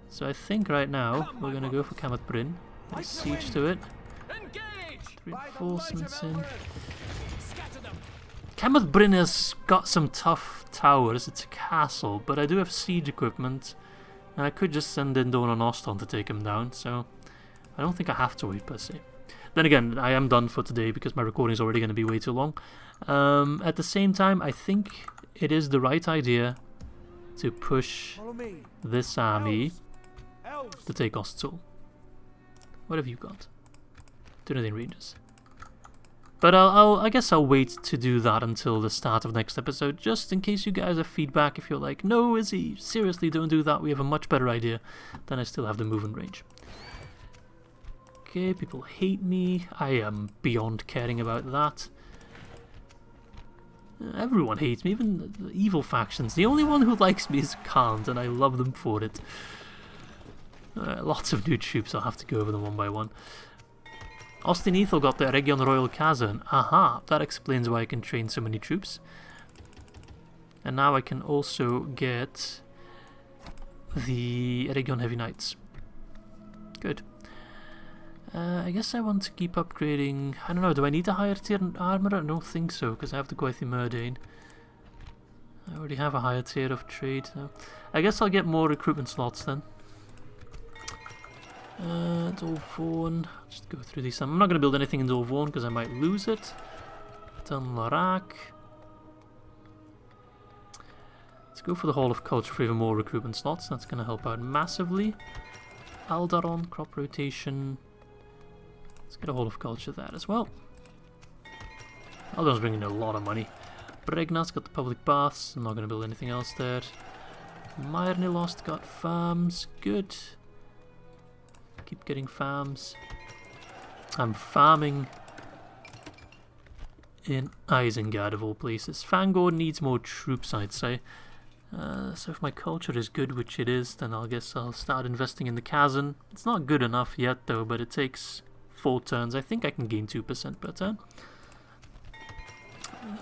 So I think right now we're going to go for Camath-Bryn. Lay siege to it.
Engage.
Reinforcements in.
Scatter them.
Camath-Bryn has got some tough towers. It's a castle, but I do have siege equipment. And I could just send in Dorn on Oston to take him down, so I don't think I have to wait per se. Then again, I am done for today because my recording is already going to be way too long. At the same time, I think it is the right idea to push
Follow me.
this army
Elves.
to take Ostsul. What have you got? Tirdhuin Rangers. But I guess I'll wait to do that until the start of next episode, just in case you guys have feedback. If you're like, no, Izzy, seriously, don't do that, we have a much better idea, then I still have the movement range. Okay, people hate me. I am beyond caring about that. Everyone hates me, even the evil factions. The only one who likes me is Kant, and I love them for it. Lots of new troops, I'll have to go over them one by one. Austin Ethel got the Eregion Royal Kazan. Aha, that explains why I can train so many troops. And now I can also get the Eregion Heavy Knights. Good. I guess I want to keep upgrading. I don't know, do I need a higher tier armor? I don't think so, because I have the Gwythy Murdain. I already have a higher tier of trade. So I guess I'll get more recruitment slots then. Dolvorn. Just go through these. I'm not going to build anything in Dolvorn because I might lose it. Dunlarak. Let's go for the Hall of Culture for even more recruitment slots. That's going to help out massively. Aldaron, crop rotation. Let's get a Hall of Culture there as well. Aldaron's bringing in a lot of money. Bregnat's got the public baths. I'm not going to build anything else there. Myrnilost got farms. Good. Keep getting farms. I'm farming in Isengard of all places. Fangor needs more troops, I'd say. So if my culture is good, which it is, then I guess I'll start investing in the Kazan. It's not good enough yet though, but it takes 4 turns. I think I can gain 2% per turn.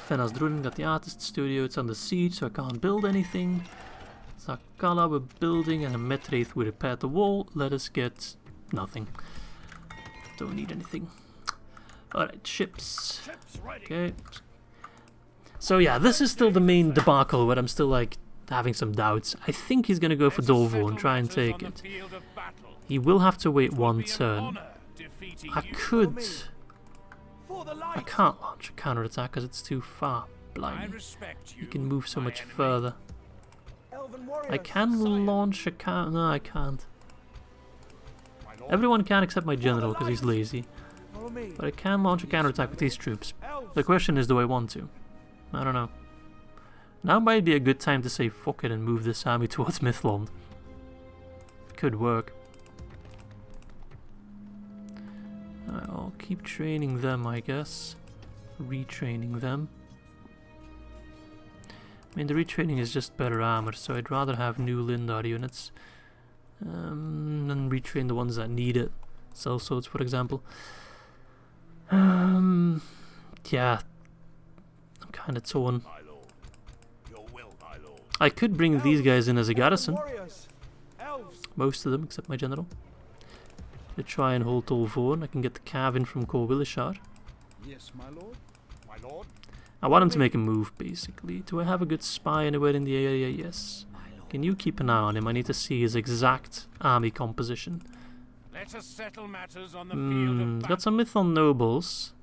Fenas Druin got the artist studio. It's under siege, so I can't build anything. Zakala we're building, and a Metraith we repaired the wall. Let us get nothing. Don't need anything. Alright, ships. Okay. So yeah, this is still the main debacle where I'm still like having some doubts. I think he's gonna go for Dolvorn and try and take it. He will have to wait 1 turn. I could... I can't launch a counterattack because it's too far. Blimey. He can move so much further. I can launch a counter... No, I can't. Everyone can except my general because he's lazy. But I can launch a counterattack with these troops. The question is, do I want to? I don't know. Now might be a good time to say fuck it and move this army towards Mithlond. Could work. I'll keep training them, I guess. Retraining them. I mean, the retraining is just better armor, so I'd rather have new Lindar units. And retrain the ones that need it. Sellswords, for example. Yeah. I'm kind of torn. I could bring these guys in as a garrison. Most of them, except my general. To try and hold Dolvorn. I can get the cav in from Corwillishar.
Yes, my lord. My lord.
I want him to make a move, basically. Do I have a good spy anywhere in the area? Yes. Can you keep an eye on him? I need to see his exact army composition.
Let us settle matters on the field of battle.
Got some Mython nobles.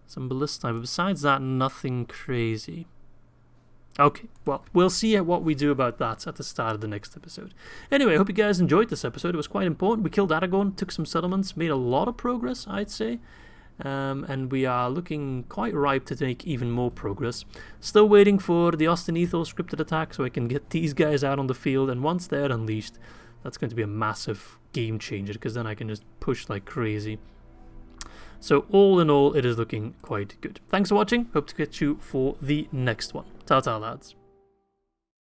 Some ballista, but besides that, nothing crazy. Okay, well, we'll see what we do about that at the start of the next episode. Anyway, I hope you guys enjoyed this episode. It was quite important. We killed Aragorn, took some settlements, made a lot of progress, I'd say. And we are looking quite ripe to make even more progress. Still waiting for the Austin Ethel scripted attack so I can get these guys out on the field. And once they're unleashed, that's going to be a massive game changer, because then I can just push like crazy. So all in all, it is looking quite good. Thanks for watching. Hope to catch you for the next one. Ta-ta, lads.